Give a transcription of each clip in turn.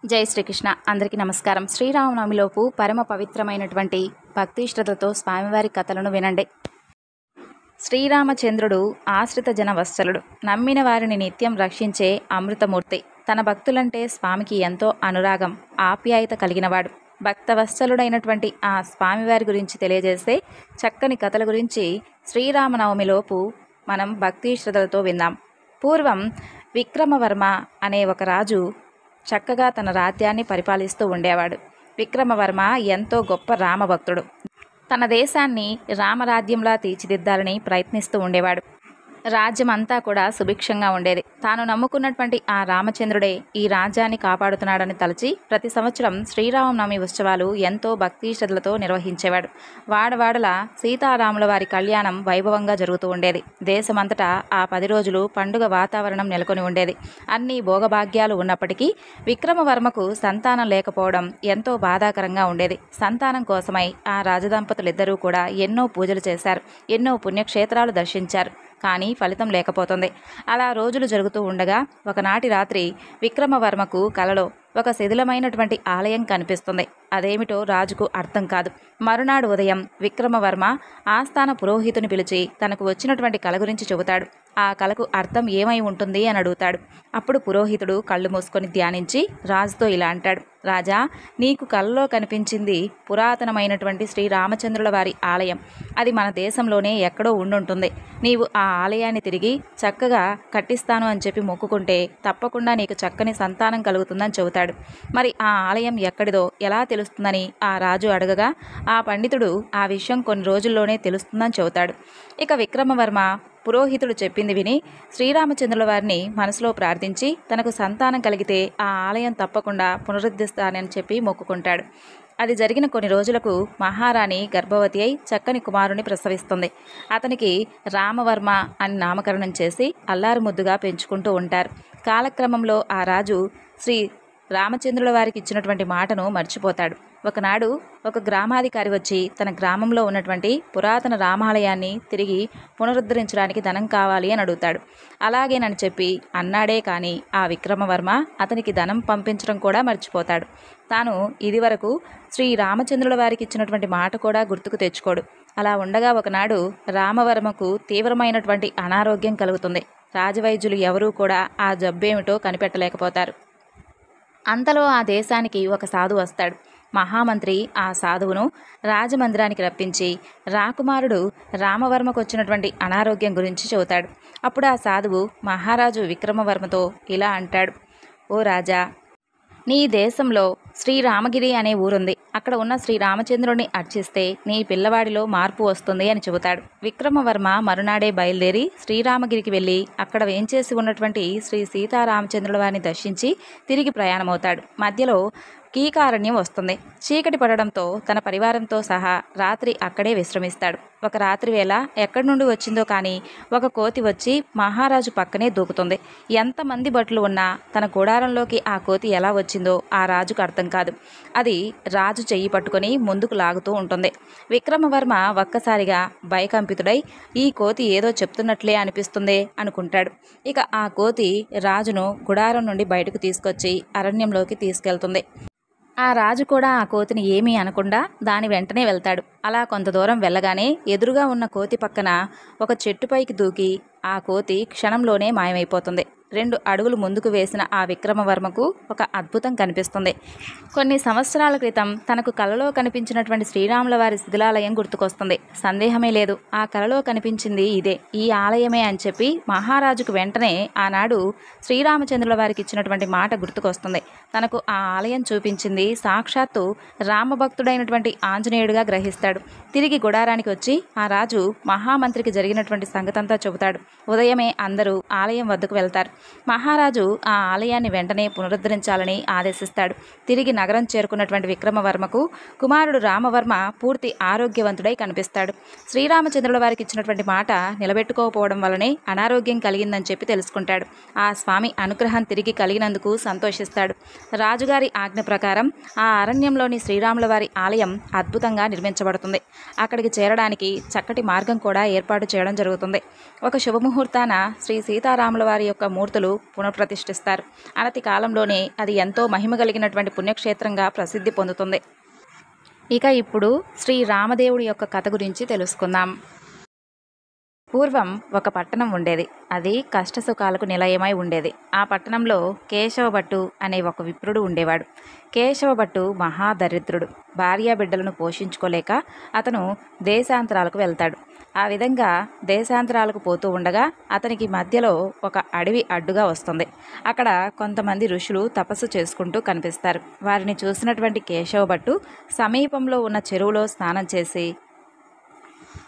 జై శ్రీకృష్ణ. అందరికీ నమస్కారం. శ్రీరామనవమిలోపు పరమ పవిత్రమైనటువంటి భక్తి శ్రద్ధతో స్వామివారి కథలను వినండి. శ్రీరామచంద్రుడు ఆశ్రిత జన వత్సలుడు, నమ్మిన వారిని నిత్యం రక్షించే అమృతమూర్తి. తన భక్తులంటే స్వామికి ఎంతో అనురాగం, ఆప్యాయత కలిగినవాడు. భక్తవత్సలుడైనటువంటి ఆ స్వామివారి గురించి తెలియజేసే చక్కని కథల గురించి శ్రీరామనవమిలోపు మనం భక్తి శ్రద్ధలతో విందాం. పూర్వం విక్రమవర్మ అనే ఒక రాజు చక్కగా తన రాజ్యాన్ని పరిపాలిస్తూ ఉండేవాడు. విక్రమవర్మ ఎంతో గొప్ప రామభక్తుడు. తన దేశాన్ని రామరాజ్యంలా తీర్చిదిద్దాలని ప్రయత్నిస్తూ ఉండేవాడు. రాజ్యం అంతా కూడా సుభిక్షంగా ఉండేది. తాను నమ్ముకున్నటువంటి ఆ రామచంద్రుడే ఈ రాజ్యాన్ని కాపాడుతున్నాడని తలచి ప్రతి సంవత్సరం శ్రీరామనవమి ఉత్సవాలు ఎంతో భక్తి శ్రద్ధలతో నిర్వహించేవాడు. వాడవాడల సీతారాముల వారి కళ్యాణం వైభవంగా జరుగుతూ ఉండేది. దేశమంతటా ఆ 10 రోజులు పండుగ వాతావరణం నెలకొని ఉండేది. అన్ని భోగభాగ్యాలు ఉన్నప్పటికీ విక్రమవర్మకు సంతానం లేకపోవడం ఎంతో బాధాకరంగా ఉండేది. సంతానం కోసమై ఆ రాజదంపతులిద్దరూ కూడా ఎన్నో పూజలు చేశారు, ఎన్నో పుణ్యక్షేత్రాలు దర్శించారు. కానీ ఫలితం లేకపోతుంది. అలా రోజులు జరుగుతూ ఉండగా ఒకనాటి రాత్రి విక్రమవర్మకు కలలో ఒక శిథిలమైనటువంటి ఆలయం కనిపిస్తుంది. అదేమిటో రాజుకు అర్థం కాదు. మరునాడు ఉదయం విక్రమవర్మ ఆస్థాన పురోహితుని పిలిచి తనకు వచ్చినటువంటి కల గురించి చెబుతాడు. ఆ కలకు అర్థం ఏమై ఉంటుంది అని అడుగుతాడు. అప్పుడు పురోహితుడు కళ్ళు మూసుకొని ధ్యానించి రాజుతో ఇలా అంటాడు. రాజా, నీకు కలలో కనిపించింది పురాతనమైనటువంటి శ్రీరామచంద్రుల వారి ఆలయం. అది మన దేశంలోనే ఎక్కడో ఉండుంటుంది. నీవు ఆ ఆలయాన్ని తిరిగి చక్కగా కట్టిస్తాను అని చెప్పి మొక్కుకుంటే తప్పకుండా నీకు చక్కని సంతానం కలుగుతుందని చెబుతాడు. మరి ఆ ఆలయం ఎక్కడిదో ఎలా తెలుస్తుందని ఆ రాజు అడగగా ఆ పండితుడు ఆ విషయం కొన్ని రోజుల్లోనే తెలుస్తుందని చెబుతాడు. ఇక విక్రమవర్మ పురోహితుడు చెప్పింది విని శ్రీరామచంద్రుల వారిని మనసులో ప్రార్థించి తనకు సంతానం కలిగితే ఆ ఆలయం తప్పకుండా పునరుద్ధరిస్తానని చెప్పి మొక్కుకుంటాడు. అది జరిగిన కొన్ని రోజులకు మహారాణి గర్భవతి అయి చక్కని కుమారుని ప్రసవిస్తుంది. అతనికి రామవర్మ అని నామకరణం చేసి అల్లారు ముద్దుగా పెంచుకుంటూ ఉంటారు. కాలక్రమంలో ఆ రాజు శ్రీ రామచంద్రుల వారికి ఇచ్చినటువంటి మాటను మర్చిపోతాడు. ఒకనాడు ఒక గ్రామాధికారి వచ్చి తన గ్రామంలో ఉన్నటువంటి పురాతన రామాలయాన్ని తిరిగి పునరుద్ధరించడానికి ధనం కావాలి అని అడుగుతాడు. అలాగేనని చెప్పి అన్నాడే కానీ ఆ విక్రమవర్మ అతనికి ధనం పంపించడం కూడా మర్చిపోతాడు. తాను ఇదివరకు శ్రీ రామచంద్రుల వారికి ఇచ్చినటువంటి మాట కూడా గుర్తుకు తెచ్చుకోడు. అలా ఉండగా ఒకనాడు రామవర్మకు తీవ్రమైనటువంటి అనారోగ్యం కలుగుతుంది. రాజవైద్యులు ఎవరూ కూడా ఆ జబ్బేమిటో కనిపెట్టలేకపోతారు. అంతలో ఆ దేశానికి ఒక సాధువు వస్తాడు. మహామంత్రి ఆ సాధువును రాజమందిరానికి రప్పించి రాకుమారుడు రామవర్మకు వచ్చినటువంటి అనారోగ్యం గురించి చెబుతాడు. అప్పుడు ఆ సాధువు మహారాజు విక్రమవర్మతో ఇలా అంటాడు. ఓ రాజా, నీ దేశంలో శ్రీరామగిరి అనే ఊరుంది. అక్కడ ఉన్న శ్రీరామచంద్రుడిని అర్చిస్తే నీ పిల్లవాడిలో మార్పు వస్తుంది అని చెబుతాడు. విక్రమవర్మ మరునాడే బయలుదేరి శ్రీరామగిరికి వెళ్ళి అక్కడ వేంచేసి ఉన్నటువంటి శ్రీ సీతారామచంద్రుల వారిని దర్శించి తిరిగి ప్రయాణమవుతాడు. మధ్యలో కీకారణ్యం వస్తుంది. చీకటి పడడంతో తన పరివారంతో సహా రాత్రి అక్కడే విశ్రమిస్తాడు. ఒక రాత్రి వేళ ఎక్కడి నుండి వచ్చిందో కానీ ఒక కోతి వచ్చి మహారాజు పక్కనే దూకుతుంది. ఎంతమంది భటులు ఉన్నా తన గుడారంలోకి ఆ కోతి ఎలా వచ్చిందో ఆ రాజుకు అర్థం కాదు. అది రాజు చెయ్యి పట్టుకొని ముందుకు లాగుతూ ఉంటుంది. విక్రమవర్మ ఒక్కసారిగా భయకంపితుడై ఈ కోతి ఏదో చెప్తున్నట్లే అనిపిస్తుందే అనుకుంటాడు. ఇక ఆ కోతి రాజును గుడారం నుండి బయటకు తీసుకొచ్చి అరణ్యంలోకి తీసుకెళ్తుంది. ఆ రాజు కూడా ఆ కోతిని ఏమీ అనకుండా దాని వెంటనే వెళ్తాడు. అలా కొంత దూరం వెళ్ళగానే ఎదురుగా ఉన్న కోతి పక్కన ఒక చెట్టుపైకి దూకి ఆ కోతి క్షణంలోనే మాయమైపోతుంది. 2 అడుగులు ముందుకు వేసిన ఆ విక్రమవర్మకు ఒక అద్భుతం కనిపిస్తుంది. కొన్ని సంవత్సరాల క్రితం తనకు కలలో కనిపించినటువంటి శ్రీరాముల వారి శిథిలాలయం గుర్తుకొస్తుంది. సందేహమే లేదు, ఆ కలలో కనిపించింది ఇదే, ఈ ఆలయమే అని చెప్పి మహారాజుకు వెంటనే ఆనాడు శ్రీరామచంద్రుల వారికి ఇచ్చినటువంటి మాట గుర్తుకొస్తుంది. తనకు ఆ ఆలయం చూపించింది సాక్షాత్తు రామభక్తుడైనటువంటి ఆంజనేయుడిగా గ్రహిస్తాడు. తిరిగి గుడారానికి వచ్చి ఆ రాజు మహామంత్రికి జరిగినటువంటి సంగతంతా చెబుతాడు. ఉదయమే అందరూ ఆలయం వద్దకు వెళ్తారు. మహారాజు ఆ ఆలయాన్ని వెంటనే పునరుద్ధరించాలని ఆదేశిస్తాడు. తిరిగి నగరం చేరుకున్నటువంటి విక్రమవర్మకు కుమారుడు రామవర్మ పూర్తి ఆరోగ్యవంతుడై కనిపిస్తాడు. శ్రీరామచంద్రుల వారికి ఇచ్చినటువంటి మాట నిలబెట్టుకోకపోవడం వల్లనే అనారోగ్యం కలిగిందని చెప్పి తెలుసుకుంటాడు. ఆ స్వామి అనుగ్రహం తిరిగి కలిగినందుకు సంతోషిస్తాడు. రాజుగారి ఆజ్ఞ ప్రకారం ఆ అరణ్యంలోని శ్రీరాముల వారి ఆలయం అద్భుతంగా నిర్మించబడుతుంది. జరుగుతుంది. అక్కడికి చేరడానికి చక్కటి మార్గం కూడా ఏర్పాటు చేయడం జరుగుతుంది. ఒక శుభముహూర్తాన శ్రీ సీతారాముల వారి యొక్క మూర్తులు పునఃప్రతిష్ఠిస్తారు. అనతి కాలంలోనే అది ఎంతో మహిమ కలిగినటువంటి పుణ్యక్షేత్రంగా ప్రసిద్ధి పొందుతుంది. ఇక ఇప్పుడు శ్రీ రామదేవుడి యొక్క కథ గురించి తెలుసుకుందాం. పూర్వం ఒక పట్టణం ఉండేది. అది కష్టసుఖాలకు నిలయమై ఉండేది. ఆ పట్టణంలో కేశవభట్టు అనే ఒక విప్రుడు ఉండేవాడు. కేశవభట్టు మహాదరిద్రుడు. భార్యాబిడ్డలను పోషించుకోలేక అతను దేశాంతరాలకు వెళ్తాడు. ఆ విధంగా దేశాంతరాలకు పోతూ ఉండగా అతనికి మధ్యలో ఒక అడవి అడ్డుగా వస్తుంది. అక్కడ కొంతమంది ఋషులు తపస్సు చేసుకుంటూ కనిపిస్తారు. వారిని చూసినటువంటి కేశవభట్టు సమీపంలో ఉన్న చెరువులో స్నానం చేసి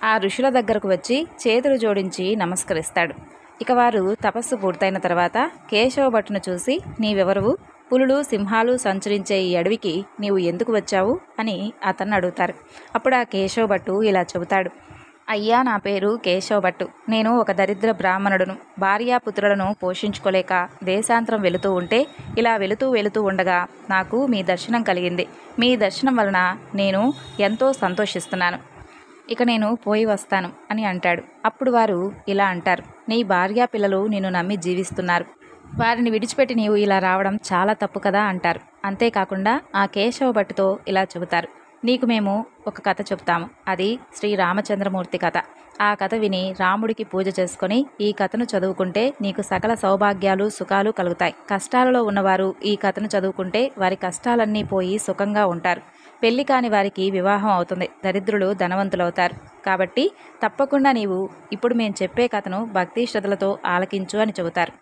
ఆ ఋషుల దగ్గరకు వచ్చి చేతులు జోడించి నమస్కరిస్తాడు. ఇక వారు తపస్సు పూర్తయిన తర్వాత కేశవభట్టును చూసి, నీవెవరువు? పులులు సింహాలు సంచరించే ఈ అడవికి నీవు ఎందుకు వచ్చావు అని అతన్ని అడుగుతారు. అప్పుడు ఆ కేశవభట్టు ఇలా చెబుతాడు. అయ్యా, నా పేరు కేశవభట్టు. నేను ఒక దరిద్ర బ్రాహ్మణుడును. భార్యాపుత్రులను పోషించుకోలేక దేశాంతరం వెళుతూ ఉంటే ఇలా వెళుతూ ఉండగా నాకు మీ దర్శనం కలిగింది. మీ దర్శనం వలన నేను ఎంతో సంతోషిస్తున్నాను. ఇక నేను పోయి వస్తాను అని అంటాడు. అప్పుడు వారు ఇలా అంటారు, నీ భార్యా పిల్లలు నిన్ను నమ్మి జీవిస్తున్నారు. వారిని విడిచిపెట్టి నీవు ఇలా రావడం చాలా తప్పు కదా అంటారు. అంతేకాకుండా ఆ కేశవభట్టుతో ఇలా చెబుతారు, నీకు మేము ఒక కథ చెబుతాము. అది శ్రీ రామచంద్రమూర్తి కథ. ఆ కథ విని రాముడికి పూజ చేసుకొని ఈ కథను చదువుకుంటే నీకు సకల సౌభాగ్యాలు సుఖాలు కలుగుతాయి. కష్టాలలో ఉన్నవారు ఈ కథను చదువుకుంటే వారి కష్టాలన్నీ పోయి సుఖంగా ఉంటారు. పెళ్లి కాని వారికి వివాహం అవుతుంది. దరిద్రులు ధనవంతులవుతారు. కాబట్టి తప్పకుండా నీవు ఇప్పుడు మేము చెప్పే కథను భక్తి శ్రద్ధలతో ఆలకించు అని చెబుతారు.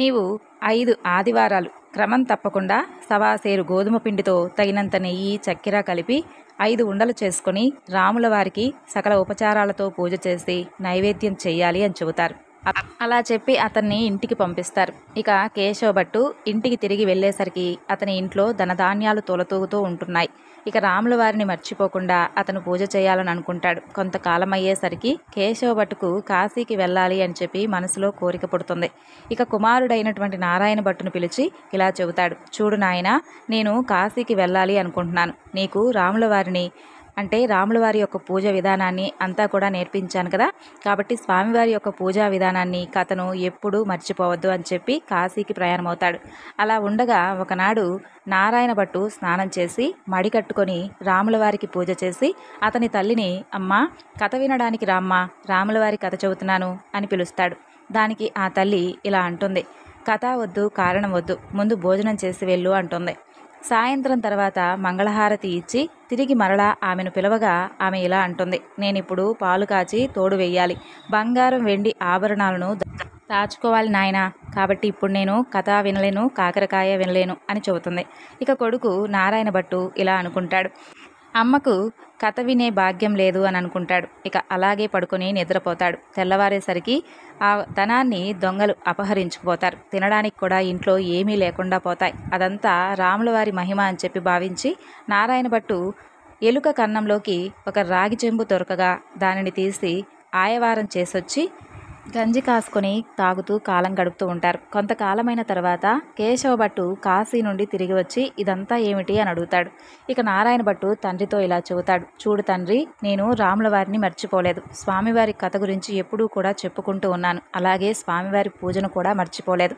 నీవు 5 ఆదివారాలు క్రమం తప్పకుండా సవాసేరు గోధుమ పిండితో తగినంత నెయ్యి చక్కెర కలిపి 5 ఉండలు చేసుకొని రాముల వారికి సకల ఉపచారాలతో పూజ చేసి నైవేద్యం చెయ్యాలి అని చెబుతారు. అలా చెప్పి అతన్ని ఇంటికి పంపిస్తారు. ఇక కేశవభట్టు ఇంటికి తిరిగి వెళ్ళేసరికి అతని ఇంట్లో ధనధాన్యాలు తొలతూగుతూ ఉంటున్నాయి. ఇక రాముల వారిని మర్చిపోకుండా అతను పూజ చేయాలని అనుకుంటాడు. కొంతకాలం అయ్యేసరికి కేశవభట్టుకు కాశీకి వెళ్ళాలి అని చెప్పి మనసులో కోరిక పుడుతుంది. ఇక కుమారుడైనటువంటి నారాయణ భట్టును పిలిచి ఇలా చెబుతాడు, చూడు నాయనా, నేను కాశీకి వెళ్ళాలి అనుకుంటున్నాను. నీకు రాముల వారిని అంటే రాముల వారి యొక్క పూజ విధానాన్ని అంతా కూడా నేర్పించాను కదా, కాబట్టి స్వామివారి యొక్క పూజా విధానాన్ని కథను ఎప్పుడూ మర్చిపోవద్దు అని చెప్పి కాశీకి ప్రయాణమవుతాడు. అలా ఉండగా ఒకనాడు నారాయణ భట్టు స్నానం చేసి మడి కట్టుకొని రాముల వారికి పూజ చేసి అతని తల్లిని, అమ్మా, కథ వినడానికి రామ్మా, రాముల వారి కథ చెబుతున్నాను అని పిలుస్తాడు. దానికి ఆ తల్లి ఇలా అంటుంది, కథ వద్దు, కారణం వద్దు, ముందు భోజనం చేసి వెళ్ళు అంటుంది. సాయంత్రం తర్వాత మంగళహారతి ఇచ్చి తిరిగి మరలా ఆమెను పిలవగా ఆమె ఇలా అంటుంది, నేనిప్పుడు పాలు కాచి తోడు వెయ్యాలి. బంగారం వెండి ఆభరణాలను దాచుకోవాలి నాయనా. కాబట్టి ఇప్పుడు నేను కథ వినలేను, కాకరకాయ వినలేను అని చెబుతుంది. ఇక కొడుకు నారాయణ భట్టు ఇలా అనుకుంటాడు, అమ్మకు కథ వినే భాగ్యం లేదు అని అనుకుంటాడు. ఇక అలాగే పడుకొని నిద్రపోతాడు. తెల్లవారేసరికి ఆ ధనాన్ని దొంగలు అపహరించుకుపోతారు. తినడానికి కూడా ఇంట్లో ఏమీ లేకుండా పోతాయి. అదంతా రాముల వారి మహిమ అని చెప్పి భావించి నారాయణ భట్టు ఎలుక కన్నంలోకి ఒక రాగి చెంబు దొరకగా దానిని తీసి ఆయవారం చేసొచ్చి గంజి కాసుకొని తాగుతూ కాలం గడుపుతూ ఉంటారు. కొంతకాలమైన తర్వాత కేశవభట్టు కాశీ నుండి తిరిగి వచ్చి ఇదంతా ఏమిటి అని అడుగుతాడు. ఇక నారాయణ భట్టు తండ్రితో ఇలా చెబుతాడు, చూడు తండ్రి, నేను రాముల వారిని మర్చిపోలేదు. స్వామివారి కథ గురించి ఎప్పుడూ కూడా చెప్పుకుంటూ ఉన్నాను. అలాగే స్వామివారి పూజను కూడా మర్చిపోలేదు.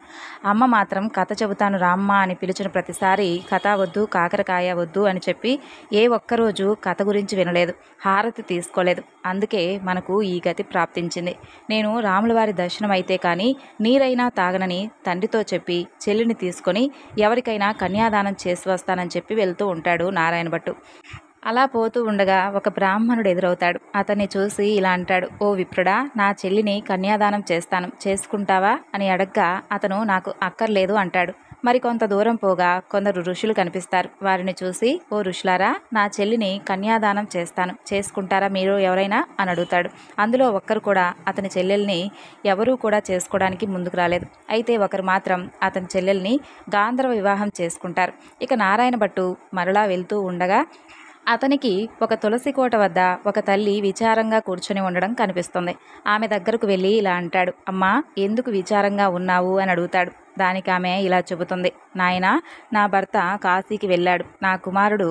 అమ్మ మాత్రం కథ చెబుతాను రామ్మ అని పిలిచిన ప్రతిసారి కథ వద్దు, కాకరకాయ వద్దు అని చెప్పి ఏ ఒక్కరోజు కథ గురించి వినలేదు, హారతి తీసుకోలేదు. అందుకే మనకు ఈ గతి ప్రాప్తించింది. నేను రాముల వారి దర్శనం అయితే కానీ నీరైనా తాగనని తండ్రితో చెప్పి చెల్లిని తీసుకొని ఎవరికైనా కన్యాదానం చేసి వస్తానని చెప్పి వెళ్తూ ఉంటాడు నారాయణ భట్టు. అలా పోతూ ఉండగా ఒక బ్రాహ్మణుడు ఎదురవుతాడు. అతన్ని చూసి ఇలా అంటాడు, ఓ విప్రుడా, నా చెల్లిని కన్యాదానం చేస్తాను, చేసుకుంటావా అని అడగ్గా అతను నాకు అక్కర్లేదు అంటాడు. మరి కొంత దూరం పోగా కొందరు ఋషులు కనిపిస్తారు. వారిని చూసి, ఓ ఋషులారా, నా చెల్లిని కన్యాదానం చేస్తాను, చేసుకుంటారా మీరు ఎవరైనా అని అడుగుతాడు. అందులో ఒక్కరు కూడా అతని చెల్లెల్ని ఎవరూ కూడా చేసుకోవడానికి ముందుకు రాలేదు. అయితే ఒకరు మాత్రం అతని చెల్లెల్ని గాంధర్వ వివాహం చేసుకుంటారు. ఇక నారాయణ భట్టు మరలా వెళ్తూ ఉండగా అతనికి ఒక తులసి కోట వద్ద ఒక తల్లి విచారంగా కూర్చొని ఉండడం కనిపిస్తుంది. ఆమె దగ్గరకు వెళ్ళి ఇలా అంటాడు, అమ్మా, ఎందుకు విచారంగా ఉన్నావు అని అడుగుతాడు. దానికి ఆమె ఇలా చెబుతుంది, నాయనా, నా భర్త కాశీకి వెళ్ళాడు. నా కుమారుడు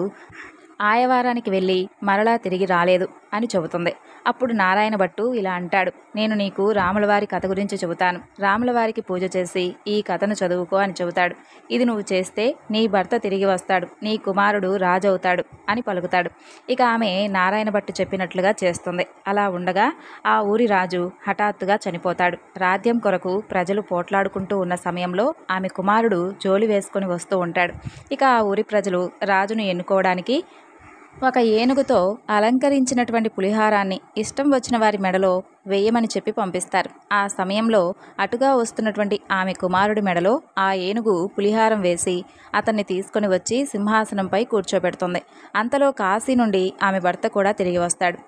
ఆయవారానికి వెళ్ళి మరలా తిరిగి రాలేదు అని చెబుతుంది. అప్పుడు నారాయణ భట్టు ఇలా అంటాడు, నేను నీకు రాములవారి కథ గురించి చెబుతాను. రాములవారికి పూజ చేసి ఈ కథను చదువుకో అని చెబుతాడు. ఇది నువ్వు చేస్తే నీ భర్త తిరిగి వస్తాడు, నీ కుమారుడు రాజు అవుతాడు అని పలుకుతాడు. ఇక ఆమె నారాయణ భట్టు చెప్పినట్లుగా చేస్తుంది. అలా ఉండగా ఆ ఊరి రాజు హఠాత్తుగా చనిపోతాడు. రాజ్యం కొరకు ప్రజలు పోట్లాడుకుంటూ ఉన్న సమయంలో ఆమె కుమారుడు జోలి వేసుకొని వస్తూ ఉంటాడు. ఇక ఆ ఊరి ప్రజలు రాజును ఎన్నుకోవడానికి ఒక ఏనుగుతో అలంకరించినటువంటి పులిహారాన్ని ఇష్టం వచ్చిన వారి మెడలో వేయమని చెప్పి పంపిస్తారు. ఆ సమయంలో అటుగా వస్తున్నటువంటి ఆమె కుమారుడి మెడలో ఆ ఏనుగు పులిహారం వేసి అతన్ని తీసుకొని వచ్చి సింహాసనంపై కూర్చోబెడుతుంది. అంతలో కాశీ నుండి ఆమె భర్త కూడా తిరిగి వస్తాడు.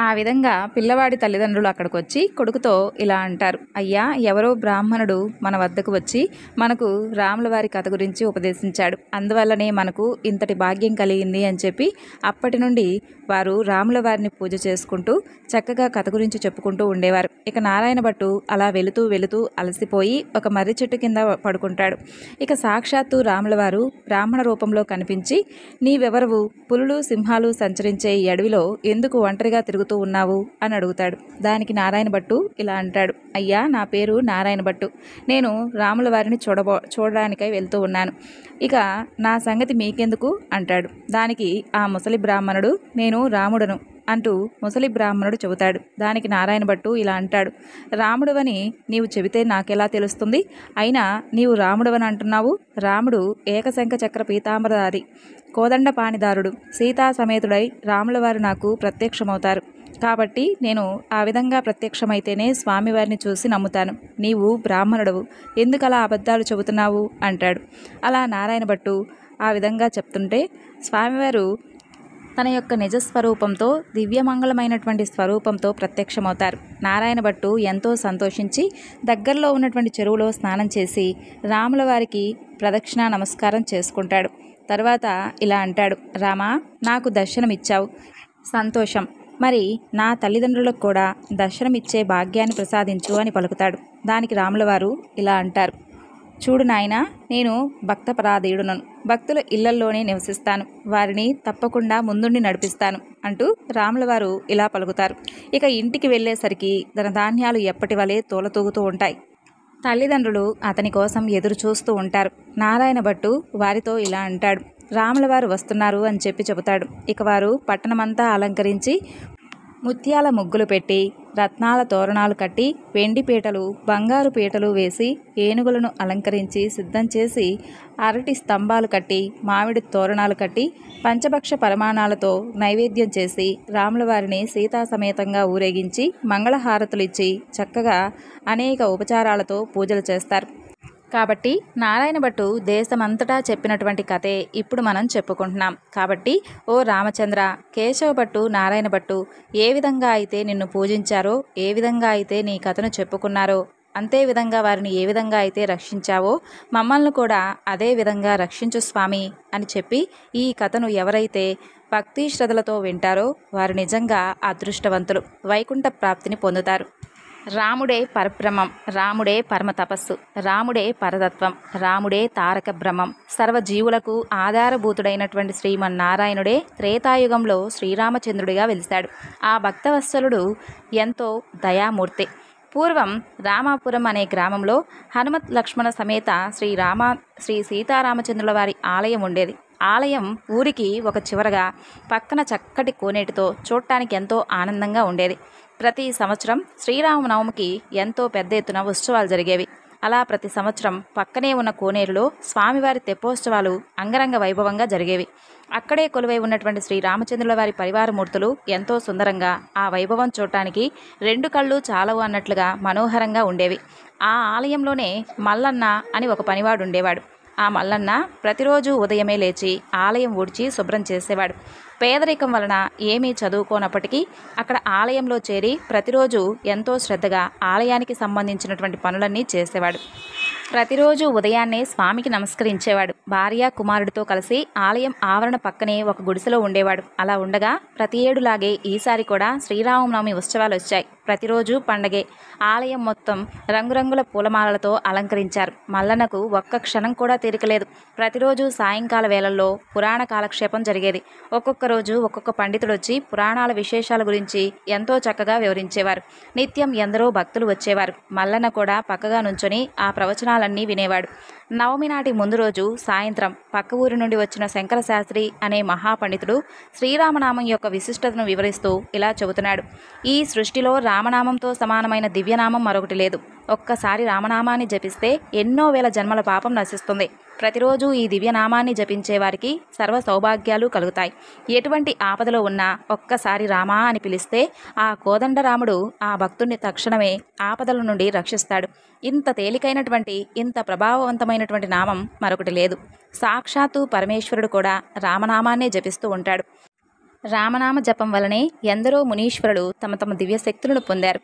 ఆ విధంగా పిల్లవాడి తల్లిదండ్రులు అక్కడికి వచ్చి కొడుకుతో ఇలా అంటారు, అయ్యా, ఎవరో బ్రాహ్మణుడు మన వద్దకు వచ్చి మనకు రాముల వారి కథ గురించి ఉపదేశించాడు, అందువల్లనే మనకు ఇంతటి భాగ్యం కలిగింది అని చెప్పి అప్పటి నుండి వారు రాముల వారిని పూజ చేసుకుంటూ చక్కగా కథ గురించి చెప్పుకుంటూ ఉండేవారు. ఇక నారాయణ భట్టు అలా వెళుతూ వెళుతూ అలసిపోయి ఒక మర్రి చెట్టు కింద పడుకుంటాడు. ఇక సాక్షాత్తు రాముల వారు బ్రాహ్మణ రూపంలో కనిపించి, నీవెవరవు, పులులు సింహాలు సంచరించే ఈ అడవిలో ఎందుకు ఒంటరిగా తిరుగుతూ ఉన్నావు అని అడుగుతాడు. దానికి నారాయణ భట్టు ఇలా అంటాడు, అయ్యా, నా పేరు నారాయణ భట్టు, నేను రాముల వారిని చూడడానికై వెళ్తూ ఉన్నాను, ఇక నా సంగతి మీకెందుకు అంటాడు. దానికి ఆ ముసలి బ్రాహ్మణుడు, నేను రాముడను అంటూ ముసలి బ్రాహ్మణుడు చెబుతాడు. దానికి నారాయణ భట్టు ఇలా అంటాడు, రాముడవని నీవు చెబితే నాకెలా తెలుస్తుంది? అయినా నీవు రాముడవని అంటున్నావు. రాముడు ఏకశంఖ చక్ర పీతాంబరధారి, కోదండ పాణిదారుడు, సీతా సమేతుడై రాములవారు నాకు ప్రత్యక్షమవుతారు. కాబట్టి నేను ఆ విధంగా ప్రత్యక్షమైతేనే స్వామివారిని చూసి నమ్ముతాను. నీవు బ్రాహ్మణుడవు, ఎందుకలా అబద్ధాలు చెబుతున్నావు అంటాడు. అలా నారాయణ భట్టు ఆ విధంగా చెప్తుంటే స్వామివారు తన యొక్క నిజస్వరూపంతో, దివ్యమంగళమైనటువంటి స్వరూపంతో ప్రత్యక్షమవుతారు. నారాయణ భట్టు ఎంతో సంతోషించి దగ్గరలో ఉన్నటువంటి చెరువులో స్నానం చేసి రాముల వారికి ప్రదక్షిణ నమస్కారం చేసుకుంటాడు. తర్వాత ఇలా అంటాడు, రామా, నాకు దర్శనమిచ్చావు, సంతోషం, మరి నా తల్లిదండ్రులకు కూడా దర్శనమిచ్చే భాగ్యాన్ని ప్రసాదించు అని పలుకుతాడు. దానికి రాములవారు ఇలా అంటారు, చూడు నాయనా, నేను భక్తపరాధీయుడును, భక్తుల ఇళ్లల్లోనే నివసిస్తాను, వారిని తప్పకుండా ముందుండి నడిపిస్తాను అంటూ రాములవారు ఇలా పలుకుతారు. ఇక ఇంటికి వెళ్ళేసరికి ధనధాన్యాలు ఎప్పటి వలె తూలతూగుతూ ఉంటాయి. తల్లిదండ్రులు అతని కోసం ఎదురు చూస్తూ ఉంటారు. నారాయణ భట్టు వారితో ఇలా అంటాడు, రాములవారు వస్తున్నారు అని చెప్పి చెబుతాడు. ఇక వారు పట్టణమంతా అలంకరించి ముత్యాల ముగ్గులు పెట్టి, రత్నాల తోరణాలు కట్టి, వెండి పీటలు, బంగారు పీటలు వేసి, ఏనుగులను అలంకరించి సిద్ధం చేసి, అరటి స్తంభాలు కట్టి, మామిడి తోరణాలు కట్టి, పంచభక్ష పరమాణాలతో నైవేద్యం చేసి, రాములవారిని సీతా సమేతంగా ఊరేగించి, మంగళహారతులిచ్చి, చక్కగా అనేక ఉపచారాలతో పూజలు చేస్తారు. కాబట్టి నారాయణ భట్టు దేశమంతటా చెప్పినటువంటి కథే ఇప్పుడు మనం చెప్పుకుంటున్నాం. కాబట్టి ఓ రామచంద్ర, కేశవ భట్టు, నారాయణ భట్టు ఏ విధంగా అయితే నిన్ను పూజించారో, ఏ విధంగా అయితే నీ కథను చెప్పుకున్నారో, అంతే విధంగా వారిని ఏ విధంగా అయితే రక్షించావో మమ్మల్ని కూడా అదే విధంగా రక్షించు స్వామి అని చెప్పి ఈ కథను ఎవరైతే భక్తి శ్రద్ధలతో వింటారో వారు నిజంగా అదృష్టవంతులు, వైకుంఠ ప్రాప్తిని పొందుతారు. రాముడే పరబ్రహ్మం, రాముడే పరమ తపస్సు, రాముడే పరతత్వం, రాముడే తారక బ్రహ్మం, సర్వజీవులకు ఆధారభూతుడైనటువంటి శ్రీమన్నారాయణుడే త్రేతాయుగంలో శ్రీరామచంద్రుడిగా వెలిశాడు. ఆ భక్తవత్సలుడు ఎంతో దయామూర్తి. పూర్వం రామాపురం అనే గ్రామంలో హనుమత్ లక్ష్మణ సమేత శ్రీ సీతారామచంద్రుల వారి ఆలయం ఉండేది. ఆలయం ఊరికి ఒక చివరగా పక్కన చక్కటి కోనేటితో చూడటానికి ఎంతో ఆనందంగా ఉండేది. ప్రతి సంవత్సరం శ్రీరామనవమికి ఎంతో పెద్ద ఎత్తున ఉత్సవాలు జరిగేవి. అలా ప్రతి సంవత్సరం పక్కనే ఉన్న కోనేరులో స్వామివారి తెప్పోత్సవాలు అంగరంగ వైభవంగా జరిగేవి. అక్కడే కొలువై ఉన్నటువంటి శ్రీరామచంద్రుల వారి పరివారమూర్తులు ఎంతో సుందరంగా ఆ వైభవం చూడటానికి రెండు కళ్ళు చాలవు అన్నట్లుగా మనోహరంగా ఉండేవి. ఆ ఆలయంలోనే మల్లన్న అని ఒక పనివాడు ఉండేవాడు. ఆ మల్లన్న ప్రతిరోజు ఉదయమే లేచి ఆలయం ఊడ్చి శుభ్రం చేసేవాడు. పేదరికం వలన ఏమీ చదువుకోనప్పటికీ అక్కడ ఆలయంలో చేరి ప్రతిరోజు ఎంతో శ్రద్ధగా ఆలయానికి సంబంధించినటువంటి పనులన్నీ చేసేవాడు. ప్రతిరోజు ఉదయాన్నే స్వామికి నమస్కరించేవాడు. భార్య కుమారుడితో కలిసి ఆలయం ఆవరణ పక్కనే ఒక గుడిసెలో ఉండేవాడు. అలా ఉండగా ప్రతి ఏడులాగే ఈసారి కూడా శ్రీరామనవమి ఉత్సవాలు వచ్చాయి. ప్రతిరోజు పండగే. ఆలయం మొత్తం రంగురంగుల పూలమాలలతో అలంకరించారు. మల్లన్నకు ఒక్క క్షణం కూడా తీరికలేదు. ప్రతిరోజు సాయంకాల వేళల్లో పురాణ కాలక్షేపం జరిగేది. ఒక్కొక్క రోజు ఒక్కొక్క పండితుడొచ్చి పురాణాల విశేషాల గురించి ఎంతో చక్కగా వివరించేవారు. నిత్యం ఎందరో భక్తులు వచ్చేవారు. మల్లన్న కూడా పక్కగా నుంచొని ఆ ప్రవచనాలన్నీ వినేవాడు. నవమి నాటి ముందు రోజు సాయంత్రం పక్క ఊరి నుండి వచ్చిన శంకరశాస్త్రి అనే మహాపండితుడు శ్రీరామనామం యొక్క విశిష్టతను వివరిస్తూ ఇలా చెబుతున్నాడు. ఈ సృష్టిలో రామనామంతో సమానమైన దివ్యనామం మరొకటి లేదు. ఒక్కసారి రామనామాన్ని జపిస్తే ఎన్నో వేల జన్మల పాపం నశిస్తుంది. ప్రతిరోజు ఈ దివ్యనామాన్ని జపించే వారికి సర్వ సౌభాగ్యాలు కలుగుతాయి. ఎటువంటి ఆపదలో ఉన్నా ఒక్కసారి రామా అని పిలిస్తే ఆ కోదండరాముడు ఆ భక్తుణ్ణి తక్షణమే ఆపదల నుండి రక్షిస్తాడు. ఇంత తేలికైనటువంటి, ఇంత ప్రభావవంతమైనటువంటి నామం మరొకటి లేదు. సాక్షాత్తు పరమేశ్వరుడు కూడా రామనామాన్నే జపిస్తూ ఉంటాడు. రామనామ జపం వలనే ఎందరో మునీశ్వరులు తమ తమ దివ్యశక్తులను పొందారు.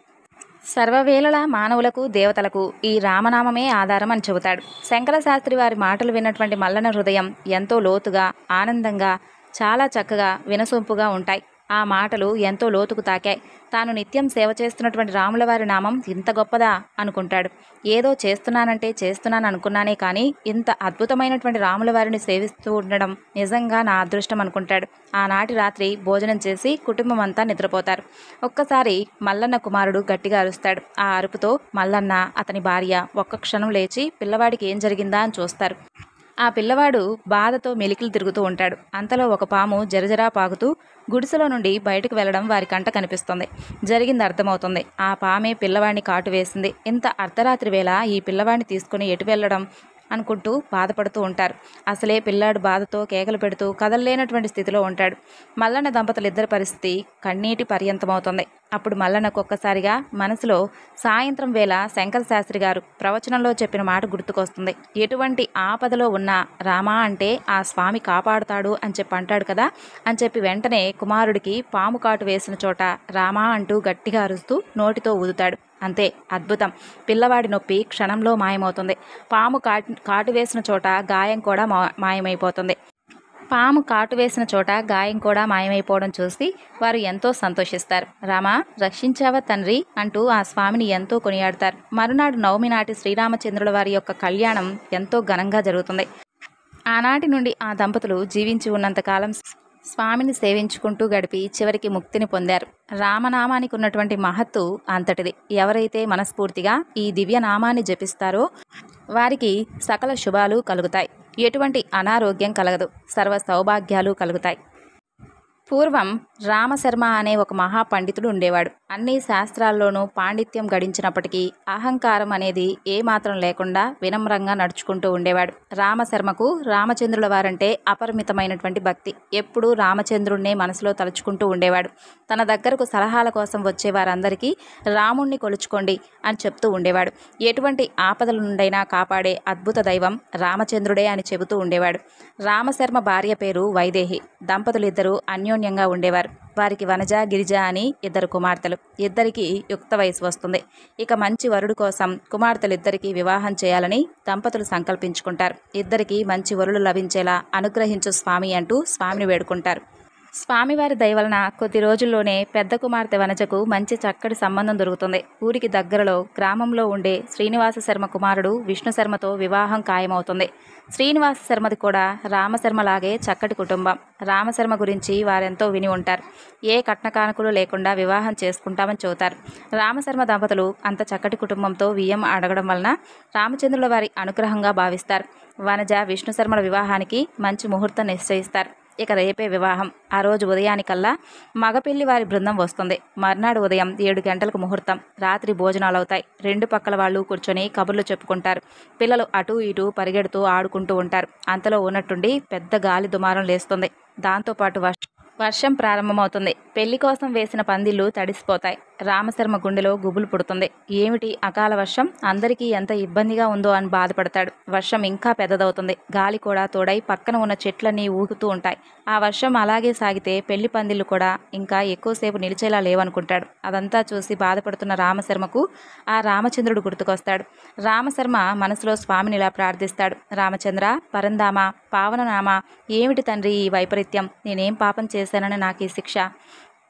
సర్వవేళలా మానవులకు, దేవతలకు ఈ రామనామమే ఆధారం అని చెబుతాడు. శంకరశాస్త్రి వారి మాటలు విన్నటువంటి మల్లన్న హృదయం ఎంతో లోతుగా, ఆనందంగా, చాలా చక్కగా, వినసొంపుగా ఉంటాయి. ఆ మాటలు ఎంతో లోతుకు తాకాయి. తాను నిత్యం సేవ చేస్తున్నటువంటి రాములవారి నామం ఇంత గొప్పదా అనుకుంటాడు. ఏదో చేస్తున్నానంటే చేస్తున్నాను అనుకున్నానే కానీ ఇంత అద్భుతమైనటువంటి రాములవారిని సేవిస్తూ ఉండడం నిజంగా నా అదృష్టం అనుకుంటాడు. ఆనాటి రాత్రి భోజనం చేసి కుటుంబం అంతా నిద్రపోతారు. ఒక్కసారి మల్లన్న కుమారుడు గట్టిగా అరుస్తాడు. ఆ అరుపుతో మల్లన్న, అతని భార్య ఒక్క క్షణం లేచి పిల్లవాడికి ఏం జరిగిందా అని చూస్తారు. ఆ పిల్లవాడు బాధతో మెలికలు తిరుగుతూ ఉంటాడు. అంతలో ఒక పాము జరజరా పాకుతూ గుడిసెలో నుండి బయటకు వెళ్లడం వారి కంట కనిపిస్తుంది. జరిగింది అర్థమవుతుంది. ఆ పామే పిల్లవాడిని కాటు వేసింది. ఇంత అర్ధరాత్రి వేళ ఈ పిల్లవాడిని తీసుకుని ఎటు వెళ్ళడం అనుకుంటూ బాధపడుతూ ఉంటారు. అసలే పిల్లాడు బాధతో కేకలు పెడుతూ కదలలేనటువంటి స్థితిలో ఉంటాడు. మల్లన్న దంపతులు ఇద్దరి పరిస్థితి కన్నీటి పర్యంతమవుతుంది. అప్పుడు మల్లన్నకు ఒక్కసారిగా మనసులో సాయంత్రం వేళ శంకరశాస్త్రి గారు ప్రవచనంలో చెప్పిన మాట గుర్తుకొస్తుంది. ఎటువంటి ఆపదలో ఉన్నా రామా అంటే ఆ స్వామి కాపాడుతాడు అని చెప్పి అంటాడు కదా అని చెప్పి వెంటనే కుమారుడికి పాము కాటు వేసిన చోట రామా అంటూ గట్టిగా అరుస్తూ నోటితో ఊదుతాడు. అంతే, అద్భుతం. పిల్లవాడి నొప్పి క్షణంలో మాయమవుతుంది. పాము కాటు వేసిన చోట గాయం కూడా మాయమైపోతుంది. పాము కాటు వేసిన చోట గాయం కూడా మాయమైపోవడం చూసి వారు ఎంతో సంతోషిస్తారు. రామా, రక్షించావా తండ్రి అంటూ ఆ స్వామిని ఎంతో కొనియాడతారు. మరునాడు నవమి నాటి శ్రీరామచంద్రుల వారి యొక్క కళ్యాణం ఎంతో ఘనంగా జరుగుతుంది. ఆనాటి నుండి ఆ దంపతులు జీవించి ఉన్నంతకాలం స్వామిని సేవించుకుంటూ గడిపి చివరికి ముక్తిని పొందారు. రామనామానికి ఉన్నటువంటి మహత్తు అంతటిది. ఎవరైతే మనస్ఫూర్తిగా ఈ దివ్యనామాన్ని జపిస్తారో వారికి సకల శుభాలు కలుగుతాయి. ఎటువంటి అనారోగ్యం కలగదు. సర్వ సౌభాగ్యాలు కలుగుతాయి. పూర్వం రామశర్మ అనే ఒక మహాపండితుడు ఉండేవాడు. అన్ని శాస్త్రాల్లోనూ పాండిత్యం గడించినప్పటికీ అహంకారం అనేది ఏమాత్రం లేకుండా వినమ్రంగా నడుచుకుంటూ ఉండేవాడు. రామశర్మకు రామచంద్రుల వారంటే అపరిమితమైనటువంటి భక్తి. ఎప్పుడూ రామచంద్రుణ్ణే మనసులో తలుచుకుంటూ ఉండేవాడు. తన దగ్గరకు సలహాల కోసం వచ్చే వారందరికీ రాముణ్ణి కొలుచుకోండి అని చెప్తూ ఉండేవాడు. ఎటువంటి ఆపదల నుండైనా కాపాడే అద్భుత దైవం రామచంద్రుడే అని చెబుతూ ఉండేవాడు. రామశర్మ భార్య పేరు వైదేహి. దంపతులిద్దరూ అన్యోన్యంగా ఉండేవారు. వారికి వనజ, గిరిజ అని ఇద్దరు కుమార్తెలు. ఇద్దరికీ యుక్త వయసు వస్తుంది. ఇక మంచి వరుడు కోసం కుమార్తెలిద్దరికీ వివాహం చేయాలని దంపతులు సంకల్పించుకుంటారు. ఇద్దరికీ మంచి వరుడు లభించేలా అనుగ్రహించు స్వామి అంటూ స్వామిని వేడుకుంటారు. స్వామివారి దయవలన కొద్ది రోజుల్లోనే పెద్ద కుమార్తె వనజకు మంచి చక్కటి సంబంధం దొరుకుతుంది. ఊరికి దగ్గరలో గ్రామంలో ఉండే శ్రీనివాస శర్మ కుమారుడు విష్ణు శర్మతో వివాహం ఖాయమవుతుంది. శ్రీనివాస శర్మది కూడా రామశర్మలాగే చక్కటి కుటుంబం. రామశర్మ గురించి వారెంతో విని ఉంటారు. ఏ కట్నకానుకలు లేకుండా వివాహం చేసుకుంటామని చెబుతారు. రామశర్మ దంపతులు అంత చక్కటి కుటుంబంతో వియ్యం అడగడం వలన రామచంద్రుల వారి అనుగ్రహంగా భావిస్తారు. వనజ, విష్ణు శర్మల వివాహానికి మంచి ముహూర్తం నిశ్చయిస్తారు. ఇక రేపే వివాహం. ఆ రోజు ఉదయానికల్లా మగపెళ్లి వారి బృందం వస్తుంది. మర్నాడు ఉదయం 7 గంటలకు ముహూర్తం. రాత్రి భోజనాలు అవుతాయి. రెండు పక్కల వాళ్ళు కూర్చొని కబుర్లు చెప్పుకుంటారు. పిల్లలు అటూ ఇటూ పరిగెడుతూ ఆడుకుంటూ ఉంటారు. అంతలో ఉన్నట్టుండి పెద్ద గాలి దుమారం లేస్తుంది. దాంతోపాటు వర్షం ప్రారంభమవుతుంది. పెళ్లి కోసం వేసిన పందిళ్ళు తడిసిపోతాయి. రామశర్మ గుండెలో గుబులు పుడుతుంది. ఏమిటి అకాల వర్షం? అందరికీ ఎంత ఇబ్బందిగా ఉందో అని బాధపడతాడు. వర్షం ఇంకా పెద్దదవుతుంది. గాలి కూడా తోడై పక్కన ఉన్న చెట్లన్నీ ఊగుతూ ఉంటాయి. ఆ వర్షం అలాగే సాగితే పెళ్లి పందిళ్ళు కూడా ఇంకా ఎక్కువసేపు నిలిచేలా లేవనుకుంటాడు. అదంతా చూసి బాధపడుతున్న రామశర్మకు ఆ రామచంద్రుడు గుర్తుకొస్తాడు. రామశర్మ మనసులో స్వామిని ఇలా ప్రార్థిస్తాడు. రామచంద్ర, పరంధామ, పావననామ, ఏమిటి తండ్రి ఈ వైపరీత్యం? నేనేం పాపం చేశానని నాకు ఈ శిక్ష?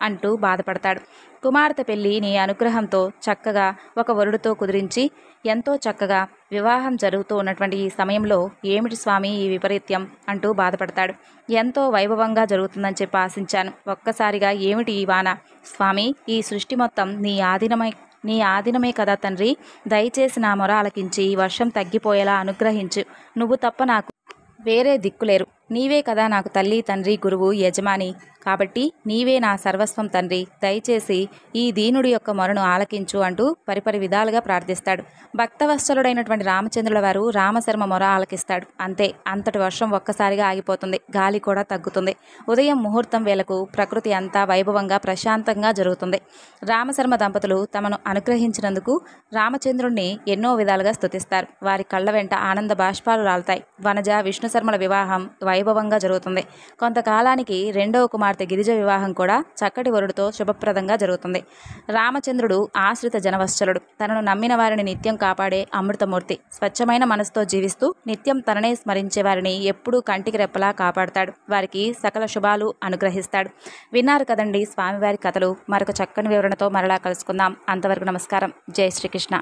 అంటూ బాధపడతాడు. కుమార్తె పెళ్లి నీ అనుగ్రహంతో చక్కగా ఒక వరుడితో కుదిరించి ఎంతో చక్కగా వివాహం జరుగుతూ ఉన్నటువంటి ఈ సమయంలో ఏమిటి స్వామి ఈ విపరీత్యం అంటూ బాధపడతాడు. ఎంతో వైభవంగా జరుగుతుందని చెప్పి ఆశించాను, ఒక్కసారిగా ఏమిటి ఈ వాన? స్వామి, ఈ సృష్టి మొత్తం నీ ఆధీనమే కదా తండ్రి. దయచేసి నా మొర ఆలకించి ఈ వర్షం తగ్గిపోయేలా అనుగ్రహించు. నువ్వు తప్ప నాకు వేరే దిక్కులేరు. నీవే కదా నాకు తల్లి, తండ్రి, గురువు, యజమాని. కాబట్టి నీవే నా సర్వస్వం తండ్రి. దయచేసి ఈ దీనుడి యొక్క మొరను ఆలకించు అంటూ పరిపరి విధాలుగా ప్రార్థిస్తాడు. భక్తవత్సలుడైనటువంటి రామచంద్రుల వారు రామశర్మ మొర ఆలకిస్తాడు. అంతే, అంతటి వర్షం ఒక్కసారిగా ఆగిపోతుంది. గాలి కూడా తగ్గుతుంది. ఉదయం ముహూర్తం వేళకు ప్రకృతి అంతా వైభవంగా ప్రశాంతంగా జరుగుతుంది. రామశర్మ దంపతులు తమను అనుగ్రహించినందుకు రామచంద్రుణ్ణి ఎన్నో విధాలుగా స్తుతిస్తారు. వారి కళ్ళ వెంట ఆనంద బాష్పాలు రాలుతాయి. వనజ విష్ణుశర్మల వివాహం వైభవంగా జరుగుతుంది. కొంతకాలానికి రెండవ కుమార్తె గిరిజ వివాహం కూడా చక్కటి వరుడితో శుభప్రదంగా జరుగుతుంది. రామచంద్రుడు ఆశ్రిత జనవత్సలుడు. తనను నమ్మిన వారిని నిత్యం కాపాడే అమృతమూర్తి. స్వచ్ఛమైన మనసుతో జీవిస్తూ నిత్యం తననే స్మరించే వారిని ఎప్పుడూ కంటికి రెప్పలా కాపాడతాడు. వారికి సకల శుభాలు అనుగ్రహిస్తాడు. విన్నారు కదండి స్వామివారి కథలు. మరొక చక్కని వివరణతో మరలా కలుసుకుందాం. అంతవరకు నమస్కారం. జై శ్రీకృష్ణ.